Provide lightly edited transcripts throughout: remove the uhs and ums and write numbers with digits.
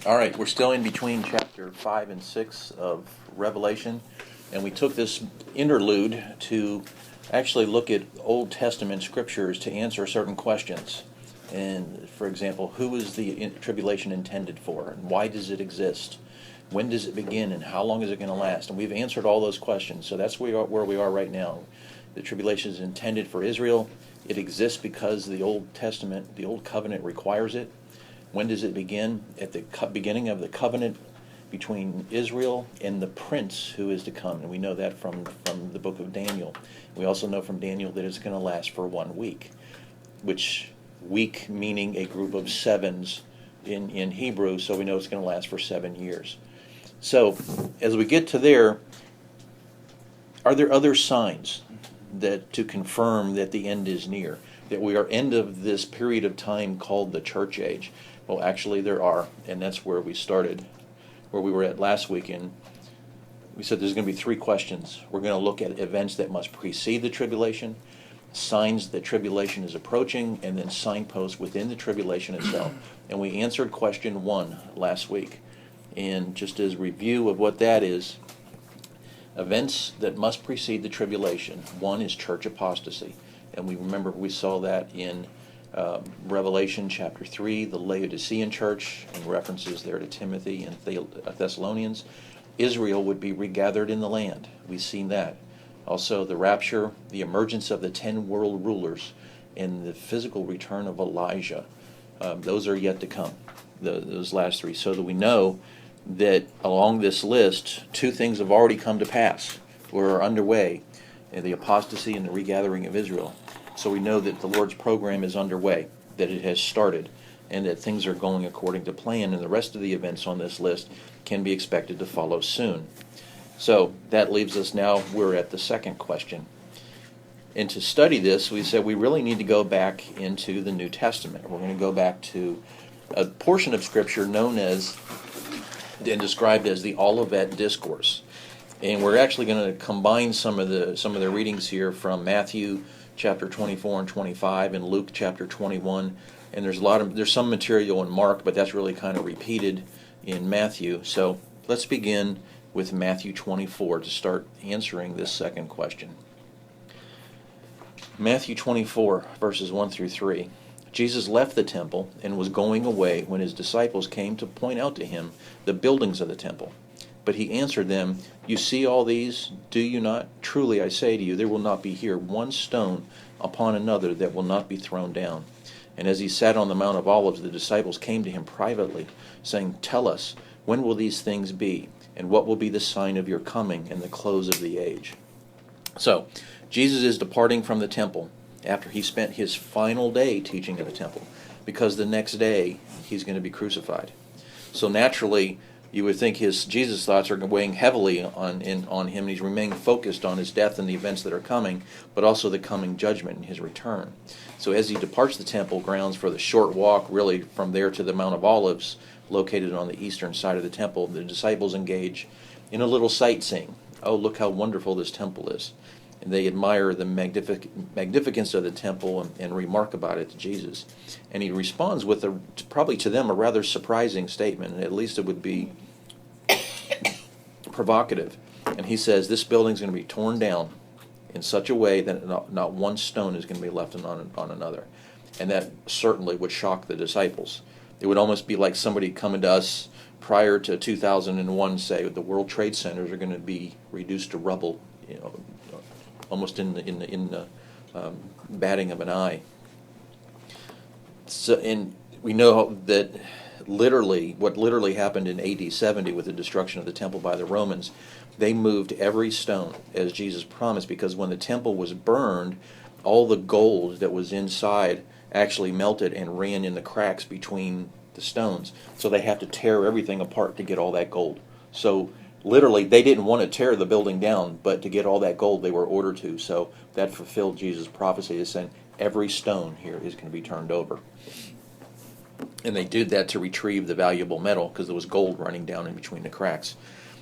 All right, we're still in between chapter 5 and 6 of Revelation, and we took this interlude to actually look at Old Testament scriptures to answer certain questions. And, for example, who is the tribulation intended for, and why does it exist? When does it begin, and how long is it going to last? And we've answered all those questions, so that's where we are right now. The tribulation is intended for Israel. It exists because the Old Testament, the Old Covenant requires it. When does it begin? At the beginning of the covenant between Israel and the prince who is to come. And we know that from the book of Daniel. We also know from Daniel that it's going to last for 1 week, which week meaning a group of sevens in Hebrew, so we know it's going to last for 7 years. So as we get to there, are there other signs that to confirm that the end is near, that we are end of this period of time called the church age? Well, actually there are, and that's where we started, where we were at last weekend. We said there's going to be 3 questions. We're going to look at events that must precede the tribulation, signs that tribulation is approaching, and then signposts within the tribulation itself. And we answered question 1 last week. And just as review of what that is, events that must precede the tribulation. 1 is church apostasy. And we saw that in Revelation chapter 3, the Laodicean church, and references there to Timothy and Thessalonians. Israel would be regathered in the land. We've seen that. Also the rapture, the emergence of the 10 world rulers, and the physical return of Elijah. Those are yet to come, those last 3. So that we know that along this list, 2 things have already come to pass or are underway, the apostasy and the regathering of Israel. So we know that the Lord's program is underway, that it has started, and that things are going according to plan, and the rest of the events on this list can be expected to follow soon. So that leaves us now, we're at the second question. And to study this, we said we really need to go back into the New Testament. We're going to go back to a portion of Scripture known as and described as the Olivet Discourse. And we're actually going to combine some of the readings here from Matthew chapter 24 and 25 and Luke chapter 21. And there's some material in Mark, but that's really kind of repeated in Matthew. So let's begin with Matthew 24 to start answering this second question. Matthew 24, verses 1 through 3. Jesus left the temple and was going away when his disciples came to point out to him the buildings of the temple. But he answered them, "You see all these, do you not? Truly I say to you, there will not be here one stone upon another that will not be thrown down." And as he sat on the Mount of Olives, the disciples came to him privately, saying, "Tell us, when will these things be? And what will be the sign of your coming and the close of the age?" So, Jesus is departing from the temple after he spent his final day teaching at the temple, because the next day he's going to be crucified. So naturally, you would think Jesus' thoughts are weighing heavily on him, and he's remaining focused on his death and the events that are coming, but also the coming judgment and his return. So as he departs the temple grounds for the short walk, really from there to the Mount of Olives, located on the eastern side of the temple, the disciples engage in a little sightseeing. Oh, look how wonderful this temple is. And they admire the magnificence of the temple and remark about it to Jesus. And he responds with probably to them a rather surprising statement, at least it would be provocative. And he says, this building is going to be torn down in such a way that not one stone is going to be left on another. And that certainly would shock the disciples. It would almost be like somebody coming to us prior to 2001, say the World Trade Centers are going to be reduced to rubble, almost in the batting of an eye. So, and we know that what literally happened in AD 70 with the destruction of the temple by the Romans, they moved every stone as Jesus promised, because when the temple was burned, all the gold that was inside actually melted and ran in the cracks between the stones. So they had to tear everything apart to get all that gold. So literally, they didn't want to tear the building down, but to get all that gold, they were ordered to. So that fulfilled Jesus' prophecy, is saying every stone here is going to be turned over. And they did that to retrieve the valuable metal, because there was gold running down in between the cracks.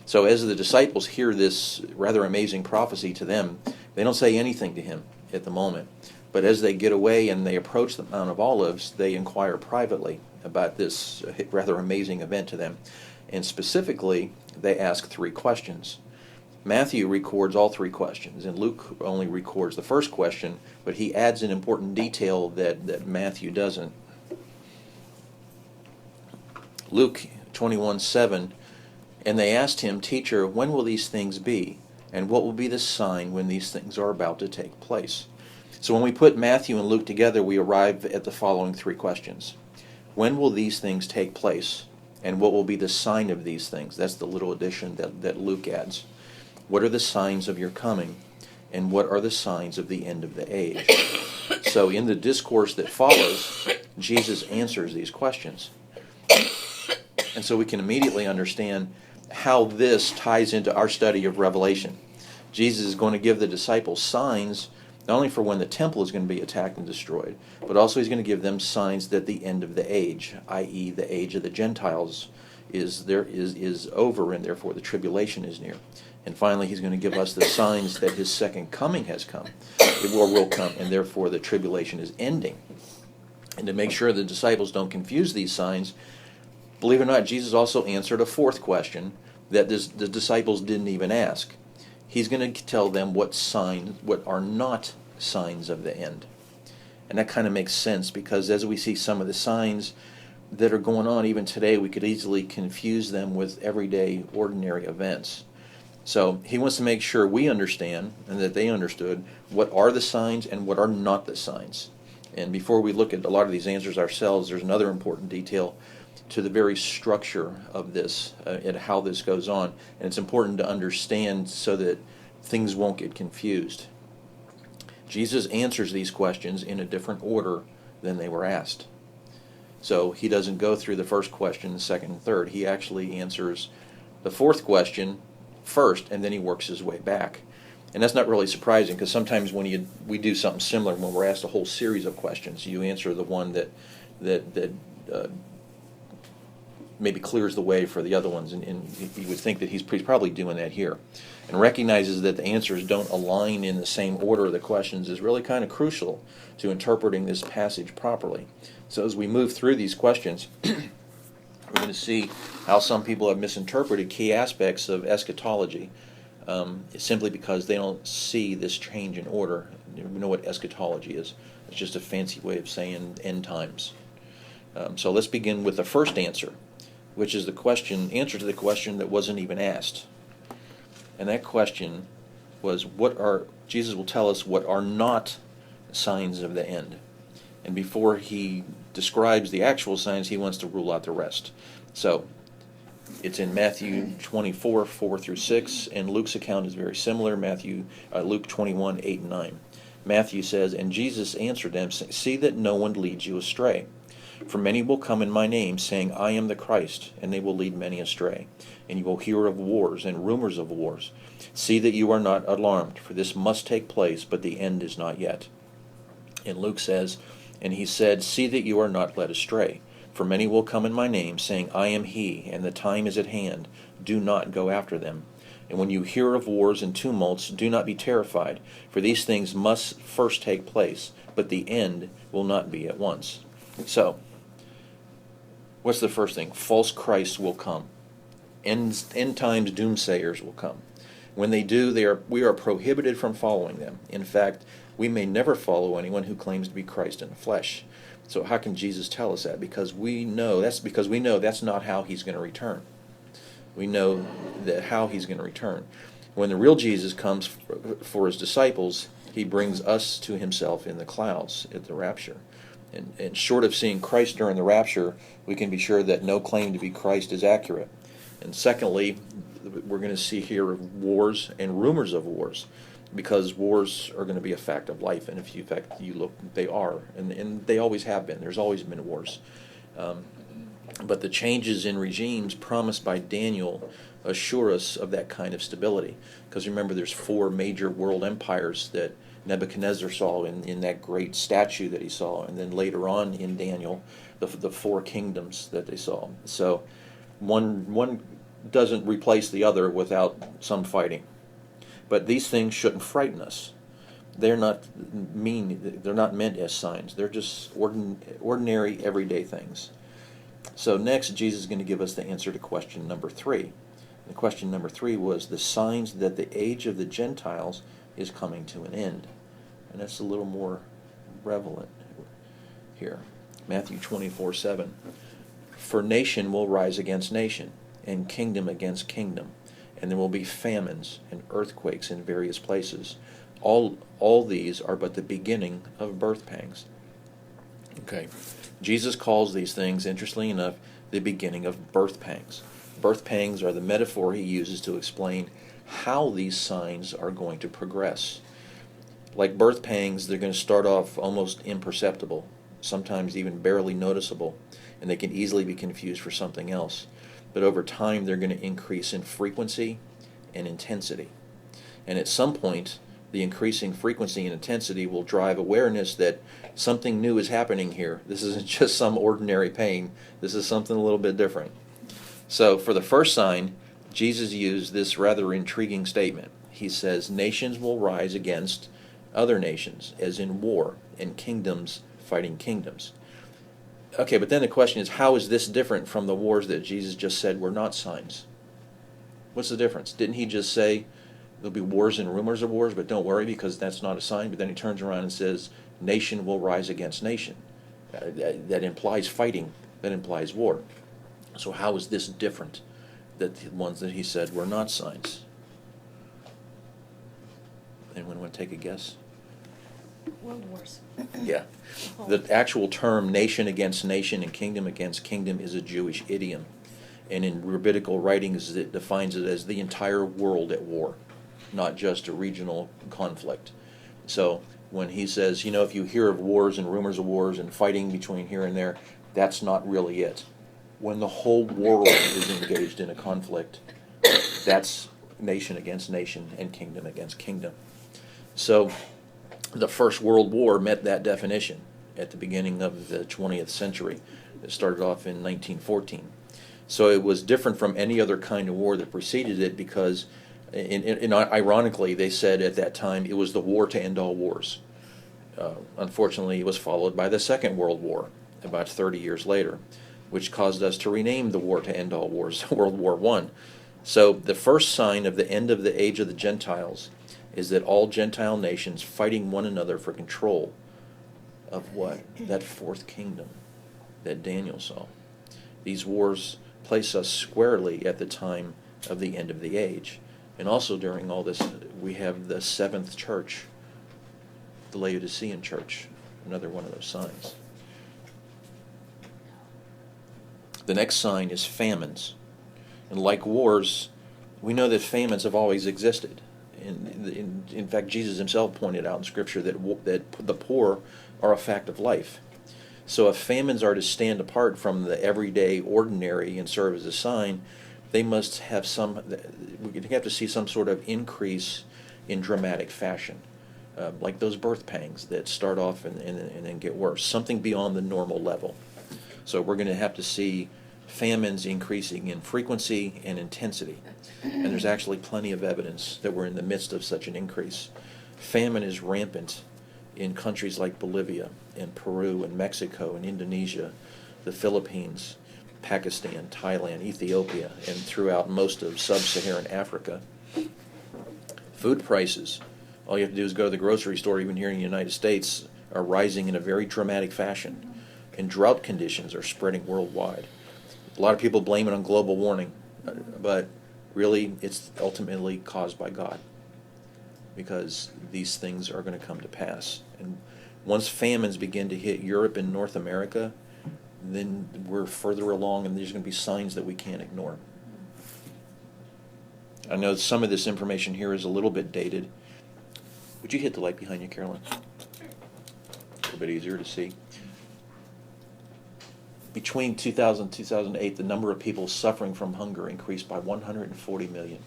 So as the disciples hear this rather amazing prophecy to them, they don't say anything to him at the moment. But as they get away and they approach the Mount of Olives, they inquire privately about this rather amazing event to them. And specifically, they ask 3 questions. Matthew records all 3 questions, and Luke only records the first question, but he adds an important detail that Matthew doesn't. Luke 21:7, and they asked him, "Teacher, when will these things be? And what will be the sign when these things are about to take place?" So when we put Matthew and Luke together, we arrive at the following 3 questions. When will these things take place? And what will be the sign of these things? That's the little addition that Luke adds. What are the signs of your coming? And what are the signs of the end of the age? So in the discourse that follows, Jesus answers these questions. And so we can immediately understand how this ties into our study of Revelation. Jesus is going to give the disciples signs, not only for when the temple is going to be attacked and destroyed, but also he's going to give them signs that the end of the age, i.e. the age of the Gentiles, is over, and therefore the tribulation is near. And finally, he's going to give us the signs that his second coming has come, or will come, and therefore the tribulation is ending. And to make sure the disciples don't confuse these signs, believe it or not, Jesus also answered a 4th question that the disciples didn't even ask. He's going to tell them what are not signs of the end. And that kind of makes sense, because as we see some of the signs that are going on even today, we could easily confuse them with everyday, ordinary events. So he wants to make sure we understand, and that they understood, what are the signs and what are not the signs. And before we look at a lot of these answers ourselves, there's another important detail to the very structure of this and how this goes on. And it's important to understand so that things won't get confused. Jesus answers these questions in a different order than they were asked. So he doesn't go through the first question, the second, and third. He actually answers the 4th question first, and then he works his way back. And that's not really surprising, because sometimes when we do something similar, when we're asked a whole series of questions, you answer the one that maybe clears the way for the other ones, and you would think that he's probably doing that here. And recognizes that the answers don't align in the same order of the questions is really kind of crucial to interpreting this passage properly. So as we move through these questions, we're going to see how some people have misinterpreted key aspects of eschatology simply because they don't see this change in order. You know what eschatology is. It's just a fancy way of saying end times. So let's begin with the first answer, which is answer to the question that wasn't even asked. And that question was, Jesus will tell us what are not signs of the end. And before he describes the actual signs, he wants to rule out the rest. So it's in Matthew 24, 4 through 6, and Luke's account is very similar, Luke 21, 8 and 9. Matthew says, "And Jesus answered them, 'See that no one leads you astray. For many will come in my name, saying, I am the Christ, and they will lead many astray. And you will hear of wars and rumors of wars. See that you are not alarmed, for this must take place, but the end is not yet.' And Luke says, and he said, 'See that you are not led astray. For many will come in my name, saying, I am he, and the time is at hand. Do not go after them. And when you hear of wars and tumults, do not be terrified, for these things must first take place, but the end will not be at once.'" So, what's the first thing? False Christs will come. End times doomsayers will come. When they do, we are prohibited from following them. In fact, we may never follow anyone who claims to be Christ in the flesh. So how can Jesus tell us that? Because we know that's not how he's going to return. We know that how he's going to return. When the real Jesus comes for his disciples, he brings us to himself in the clouds at the rapture. And short of seeing Christ during the rapture, we can be sure that no claim to be Christ is accurate. And secondly, we're going to see here of wars and rumors of wars, because wars are going to be a fact of life. And if you, in fact, you look, they are, and they always have been. There's always been wars. But the changes in regimes promised by Daniel assure us of that kind of stability. Because remember, there's 4 major world empires that Nebuchadnezzar saw in that great statue that he saw, and then later on in Daniel, the 4 kingdoms that they saw. So one doesn't replace the other without some fighting. But these things shouldn't frighten us. They're not they're not meant as signs. They're just ordinary, everyday things. So next, Jesus is going to give us the answer to question number 3. And question number 3 was the signs that the age of the Gentiles is coming to an end. And that's a little more relevant here. Matthew 24:7. For nation will rise against nation, and kingdom against kingdom, and there will be famines and earthquakes in various places. All these are but the beginning of birth pangs. Okay. Jesus calls these things, interestingly enough, the beginning of birth pangs. Birth pangs are the metaphor he uses to explain how these signs are going to progress. Like birth pangs, they're going to start off almost imperceptible, sometimes even barely noticeable, and they can easily be confused for something else. But over time, they're going to increase in frequency and intensity. And at some point, the increasing frequency and intensity will drive awareness that something new is happening here. This isn't just some ordinary pain. This is something a little bit different. So for the first sign, Jesus used this rather intriguing statement. He says, nations will rise against other nations, as in war, and kingdoms fighting kingdoms. Okay, but then the question is, how is this different from the wars that Jesus just said were not signs? What's the difference? Didn't he just say there'll be wars and rumors of wars, but don't worry because that's not a sign? But then he turns around and says, nation will rise against nation. That implies fighting. That implies war. So how is this different than the ones that he said were not signs? Anyone want to take a guess? World wars. Yeah. The actual term nation against nation and kingdom against kingdom is a Jewish idiom. And in rabbinical writings, it defines it as the entire world at war, not just a regional conflict. So when he says, if you hear of wars and rumors of wars and fighting between here and there, that's not really it. When the whole world is engaged in a conflict, that's nation against nation and kingdom against kingdom. So the First World War met that definition at the beginning of the 20th century. It started off in 1914. So it was different from any other kind of war that preceded it because, ironically, they said at that time it was the war to end all wars. Unfortunately, it was followed by the Second World War about 30 years later, which caused us to rename the war to end all wars World War I. So the first sign of the end of the age of the Gentiles is that all Gentile nations fighting one another for control of what? That fourth kingdom that Daniel saw. These wars place us squarely at the time of the end of the age. And also during all this, we have the seventh church, the Laodicean church, another one of those signs. The next sign is famines. And like wars, we know that famines have always existed. In fact, Jesus himself pointed out in Scripture that the poor are a fact of life. So if famines are to stand apart from the everyday, ordinary, and serve as a sign, they must have we have to see some sort of increase in dramatic fashion, like those birth pangs that start off and then get worse, something beyond the normal level. So we're going to have to see famines increasing in frequency and intensity. And there's actually plenty of evidence that we're in the midst of such an increase. Famine is rampant in countries like Bolivia and Peru and Mexico and Indonesia, the Philippines, Pakistan, Thailand, Ethiopia, and throughout most of sub-Saharan Africa. Food prices, all you have to do is go to the grocery store, even here in the United States, are rising in a very dramatic fashion. And drought conditions are spreading worldwide. A lot of people blame it on global warming, but really it's ultimately caused by God, because these things are going to come to pass. And once famines begin to hit Europe and North America, then we're further along and there's going to be signs that we can't ignore. I know some of this information here is a little bit dated. Would you hit the light behind you, Carolyn? A little bit easier to see. Between 2000 and 2008, the number of people suffering from hunger increased by 140 million.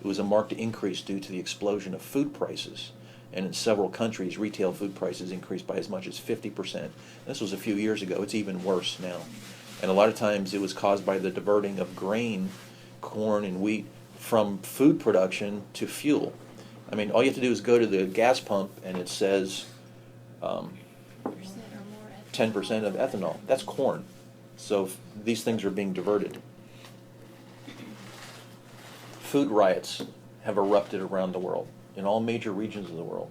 It was a marked increase due to the explosion of food prices. And in several countries, retail food prices increased by as much as 50%. This was a few years ago. It's even worse now. And a lot of times it was caused by the diverting of grain, corn, and wheat from food production to fuel. I mean, all you have to do is go to the gas pump and it says 10% of ethanol. That's corn. So these things are being diverted. Food riots have erupted around the world, in all major regions of the world.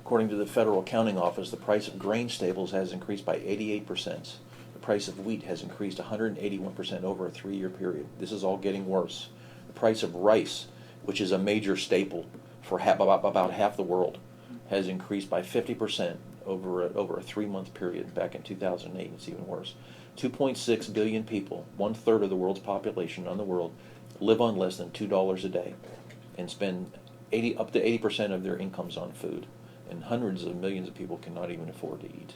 According to the Federal Accounting Office, the price of grain staples has increased by 88%. The price of wheat has increased 181% over a 3-year period. This is all getting worse. The price of rice, which is a major staple for about half the world, has increased by 50% over a 3-month period back in 2008. It's even worse. 2.6 billion people, 1/3 of the world's population on the world, live on less than $2 a day and spend up to 80% of their incomes on food. And hundreds of millions of people cannot even afford to eat.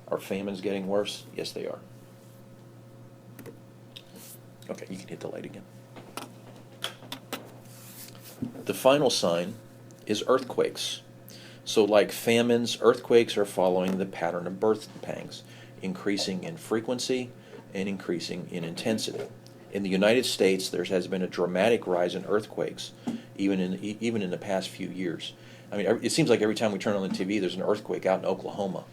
Are famines getting worse? Yes, they are. Okay, you can hit the light again. The final sign is earthquakes. So like famines, earthquakes are following the pattern of birth pangs, increasing in frequency and increasing in intensity. In the United States, there has been a dramatic rise in earthquakes, even in the past few years. I mean, it seems like every time we turn on the TV, there's an earthquake out in Oklahoma,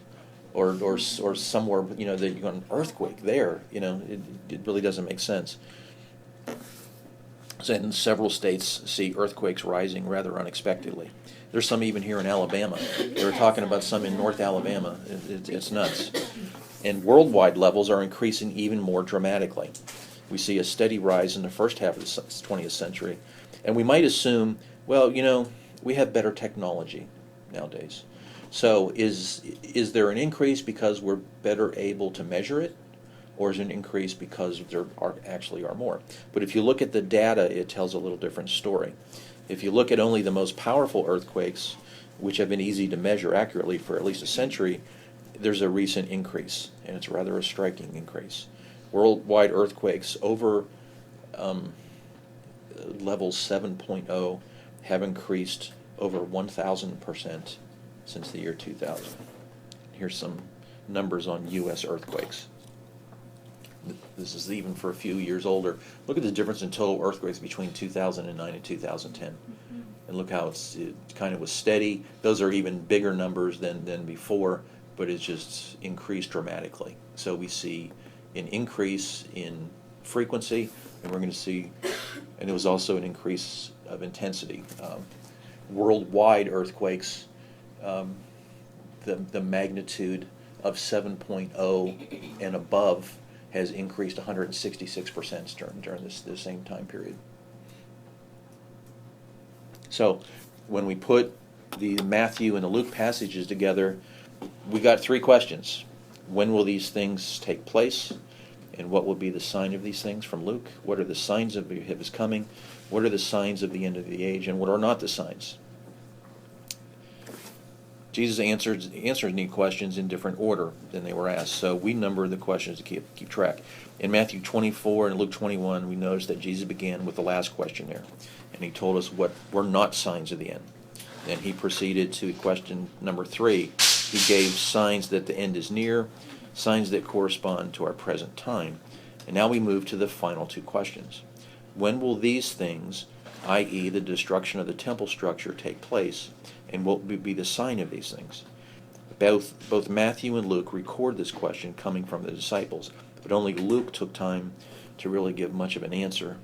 or somewhere. You know, that you got an earthquake there. You know, it really doesn't make sense. So, and several states see earthquakes rising rather unexpectedly. There's some even here in Alabama. They were talking about some in North Alabama. It's nuts. And worldwide levels are increasing even more dramatically. We see a steady rise in the first half of the 20th century. And we might assume, well, you know, we have better technology nowadays. So is there an increase because we're better able to measure it? Or is it an increase because there actually are more? But if you look at the data, it tells a little different story. If you look at only the most powerful earthquakes, which have been easy to measure accurately for at least a century, there's a recent increase, and it's rather a striking increase. Worldwide earthquakes over level 7.0 have increased over 1,000% since the year 2000. Here's some numbers on U.S. earthquakes. This is even for a few years older. Look at the difference in total earthquakes between 2009 and 2010. And look how it kind of was steady. Those are even bigger numbers than before, but it's just increased dramatically. So we see an increase in frequency, and we're going to see, and it was also an increase of intensity. Worldwide earthquakes, the magnitude of 7.0 and above has increased 166% during this same time period. So when we put the Matthew and the Luke passages together, we got 3 questions. When will these things take place? And what will be the sign of these things from Luke? What are the signs of his coming? What are the signs of the end of the age? And what are not the signs? Jesus answers these questions in different order than they were asked. So we number the questions to keep track. In Matthew 24 and Luke 21, we notice that Jesus began with the last question there. And he told us what were not signs of the end. Then he proceeded to question number 3. He gave signs that the end is near, signs that correspond to our present time. And now we move to the final 2 questions. When will these things, i.e. the destruction of the temple structure, take place? And what will be the sign of these things? Both Matthew and Luke record this question coming from the disciples, but only Luke took time to really give much of an answer.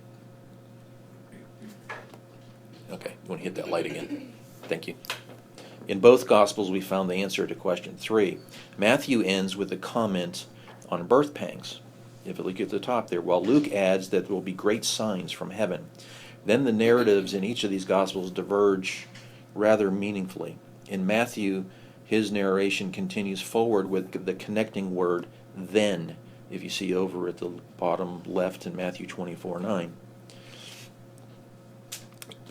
Okay, you want to hit that light again? Thank you. In both Gospels, we found the answer to question 3. Matthew ends with a comment on birth pangs. If you look at the top there, while Luke adds that there will be great signs from heaven. Then the narratives in each of these Gospels diverge rather meaningfully. In Matthew, his narration continues forward with the connecting word, then, if you see over at the bottom left in Matthew 24:9.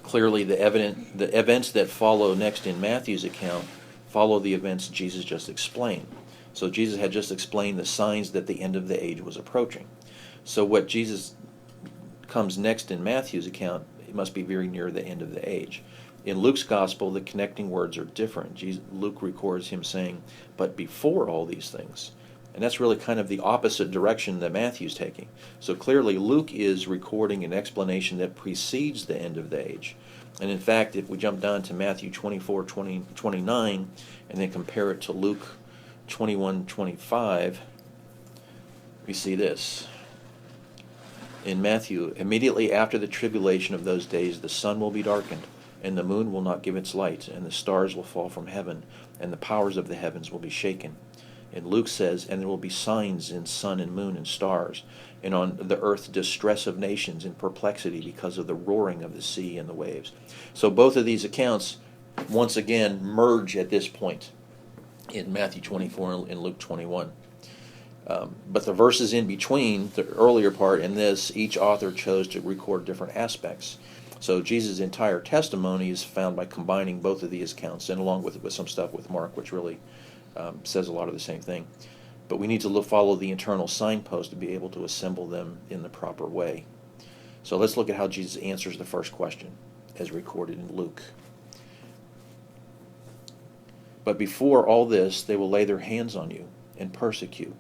Clearly, the events that follow next in Matthew's account follow the events Jesus just explained. So Jesus had just explained the signs that the end of the age was approaching. So what Jesus comes next in Matthew's account, it must be very near the end of the age. In Luke's gospel, the connecting words are different. Luke records him saying, but before all these things. And that's really kind of the opposite direction that Matthew's taking. So clearly, Luke is recording an explanation that precedes the end of the age. And in fact, if we jump down to Matthew 24:29, and then compare it to Luke 21:25, we see this. In Matthew, immediately after the tribulation of those days, the sun will be darkened, and the moon will not give its light, and the stars will fall from heaven, and the powers of the heavens will be shaken. And Luke says, and there will be signs in sun and moon and stars, and on the earth distress of nations and perplexity because of the roaring of the sea and the waves. So both of these accounts, once again, merge at this point in Matthew 24 and Luke 21. But the verses in between, the earlier part and this, each author chose to record different aspects. So Jesus' entire testimony is found by combining both of these accounts, and along with some stuff with Mark, which really says a lot of the same thing. But we need to follow the internal signpost to be able to assemble them in the proper way. So let's look at how Jesus answers the first question, as recorded in Luke. But before all this, they will lay their hands on you and persecute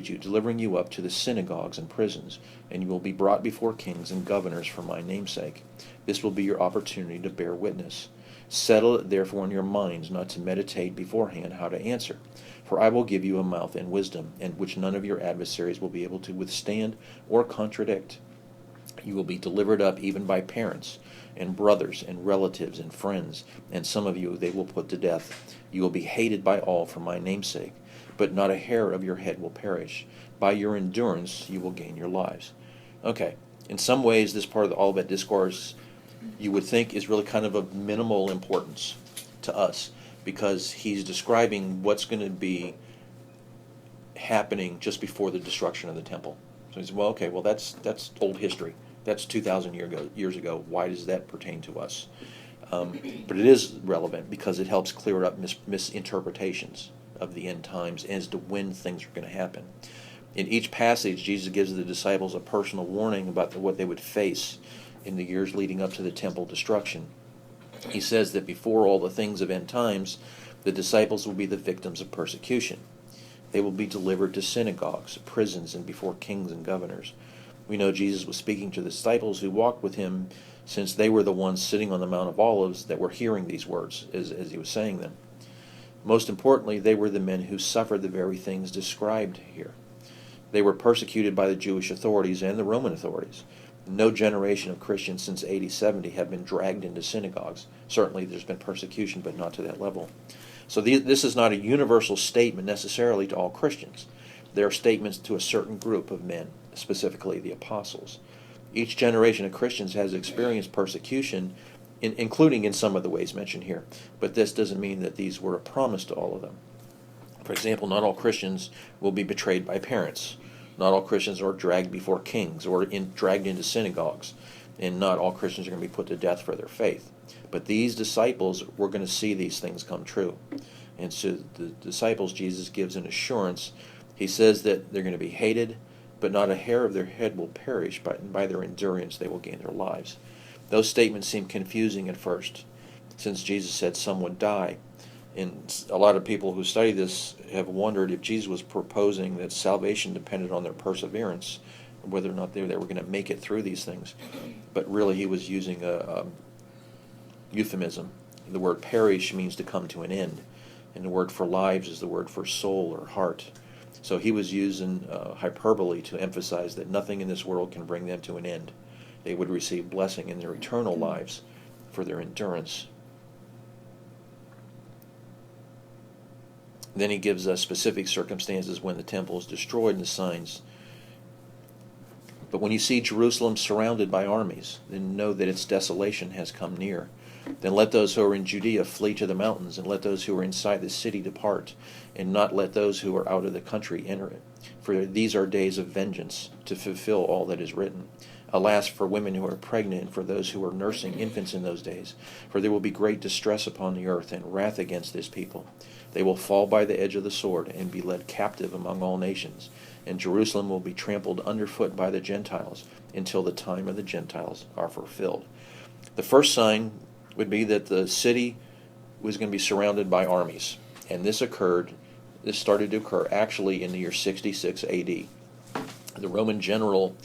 you, delivering you up to the synagogues and prisons, and you will be brought before kings and governors for my name's sake. This will be your opportunity to bear witness. Settle it therefore in your minds not to meditate beforehand how to answer. For I will give you a mouth and wisdom, and which none of your adversaries will be able to withstand or contradict. You will be delivered up even by parents and brothers and relatives and friends, and some of you they will put to death. You will be hated by all for my name's sake, but not a hair of your head will perish. By your endurance you will gain your lives. Okay, in some ways this part of the Olivet Discourse you would think is really kind of of minimal importance to us, because he's describing what's going to be happening just before the destruction of the temple. So he says, well, okay, well that's old history. That's 2,000 years ago. Why does that pertain to us? But it is relevant because it helps clear up misinterpretations of the end times as to when things are going to happen. In each passage, Jesus gives the disciples a personal warning about what they would face in the years leading up to the temple destruction. He says that before all the things of end times, the disciples will be the victims of persecution. They will be delivered to synagogues, prisons, and before kings and governors. We know Jesus was speaking to the disciples who walked with him, since they were the ones sitting on the Mount of Olives that were hearing these words as he was saying them. Most importantly, they were the men who suffered the very things described here. They were persecuted by the Jewish authorities and the Roman authorities. No generation of Christians since AD 70 have been dragged into synagogues. Certainly there's been persecution, but not to that level. So this is not a universal statement necessarily to all Christians. There are statements to a certain group of men, specifically the apostles. Each generation of Christians has experienced persecution, including in some of the ways mentioned here. But this doesn't mean that these were a promise to all of them. For example, not all Christians will be betrayed by parents. Not all Christians are dragged before kings or dragged into synagogues. And not all Christians are going to be put to death for their faith. But these disciples were going to see these things come true. And so the disciples, Jesus gives an assurance. He says that they're going to be hated, but not a hair of their head will perish, but by their endurance they will gain their lives. Those statements seem confusing at first, since Jesus said some would die. And a lot of people who study this have wondered if Jesus was proposing that salvation depended on their perseverance, whether or not they were going to make it through these things. But really he was using a euphemism. The word perish means to come to an end, and the word for lives is the word for soul or heart. So he was using hyperbole to emphasize that nothing in this world can bring them to an end. They would receive blessing in their eternal lives for their endurance. Then he gives us specific circumstances when the temple is destroyed and the signs. But when you see Jerusalem surrounded by armies, then know that its desolation has come near. Then let those who are in Judea flee to the mountains, and let those who are inside the city depart, and not let those who are out of the country enter it. For these are days of vengeance, to fulfill all that is written. Alas, for women who are pregnant, and for those who are nursing infants in those days. For there will be great distress upon the earth, and wrath against this people. They will fall by the edge of the sword, and be led captive among all nations. And Jerusalem will be trampled underfoot by the Gentiles, until the time of the Gentiles are fulfilled. The first sign would be that the city was going to be surrounded by armies. And this started to occur actually in the year 66 AD. The Roman general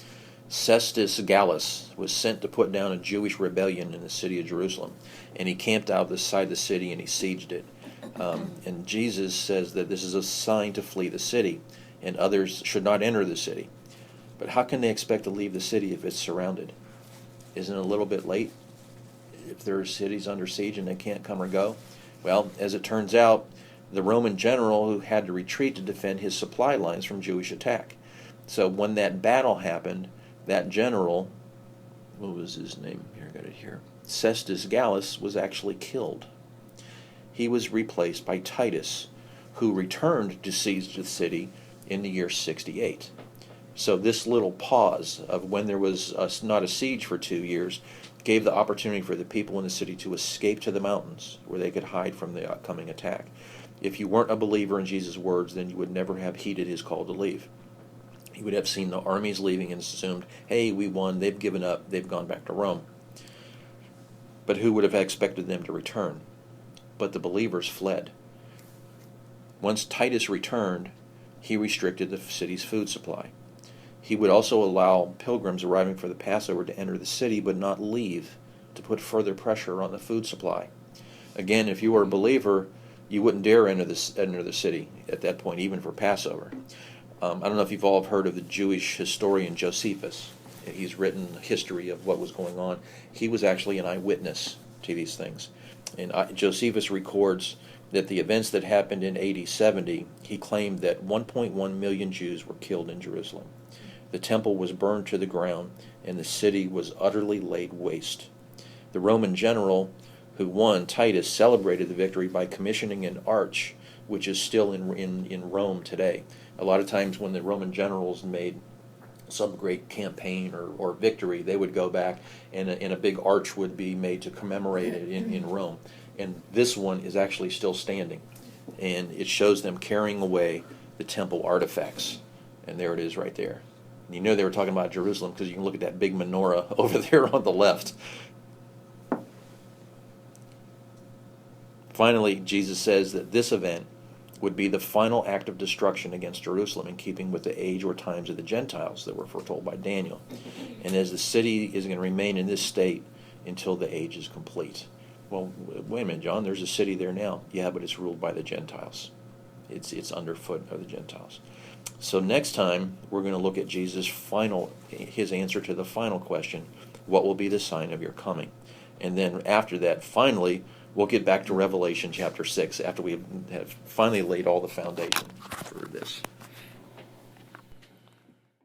Cestus Gallus was sent to put down a Jewish rebellion in the city of Jerusalem, and he camped out beside the city and he sieged it. And Jesus says that this is a sign to flee the city, and others should not enter the city. But how can they expect to leave the city if it's surrounded? Isn't it a little bit late if there are cities under siege and they can't come or go? Well, as it turns out, the Roman general who had to retreat to defend his supply lines from Jewish attack. So when that battle happened, that general, what was his name? Here, I got it here. Cestus Gallus was actually killed. He was replaced by Titus, who returned to siege the city in the year 68. So this little pause of when there was not a siege for 2 years gave the opportunity for the people in the city to escape to the mountains where they could hide from the upcoming attack. If you weren't a believer in Jesus' words, then you would never have heeded his call to leave. You would have seen the armies leaving and assumed, hey, we won, they've given up, they've gone back to Rome. But who would have expected them to return? But the believers fled. Once Titus returned, he restricted the city's food supply. He would also allow pilgrims arriving for the Passover to enter the city but not leave, to put further pressure on the food supply. Again, if you were a believer, you wouldn't dare enter the city at that point, even for Passover. I don't know if you've all heard of the Jewish historian Josephus. He's written a history of what was going on. He was actually an eyewitness to these things. And Josephus records that the events that happened in AD 70, he claimed that 1.1 million Jews were killed in Jerusalem. The temple was burned to the ground, and the city was utterly laid waste. The Roman general who won, Titus, celebrated the victory by commissioning an arch, which is still in Rome today. A lot of times when the Roman generals made some great campaign or victory, they would go back and a big arch would be made to commemorate it in Rome. And this one is actually still standing. And it shows them carrying away the temple artifacts. And there it is right there. And you know they were talking about Jerusalem because you can look at that big menorah over there on the left. Finally, Jesus says that this event would be the final act of destruction against Jerusalem, in keeping with the age or times of the Gentiles that were foretold by Daniel. And as the city is going to remain in this state until the age is complete. Well, wait a minute, John, there's a city there now. Yeah, but it's ruled by the Gentiles. It's underfoot of the Gentiles. So next time, we're going to look at Jesus' his answer to the final question, what will be the sign of your coming? And then after that, finally, we'll get back to Revelation chapter 6 after we have finally laid all the foundation for this.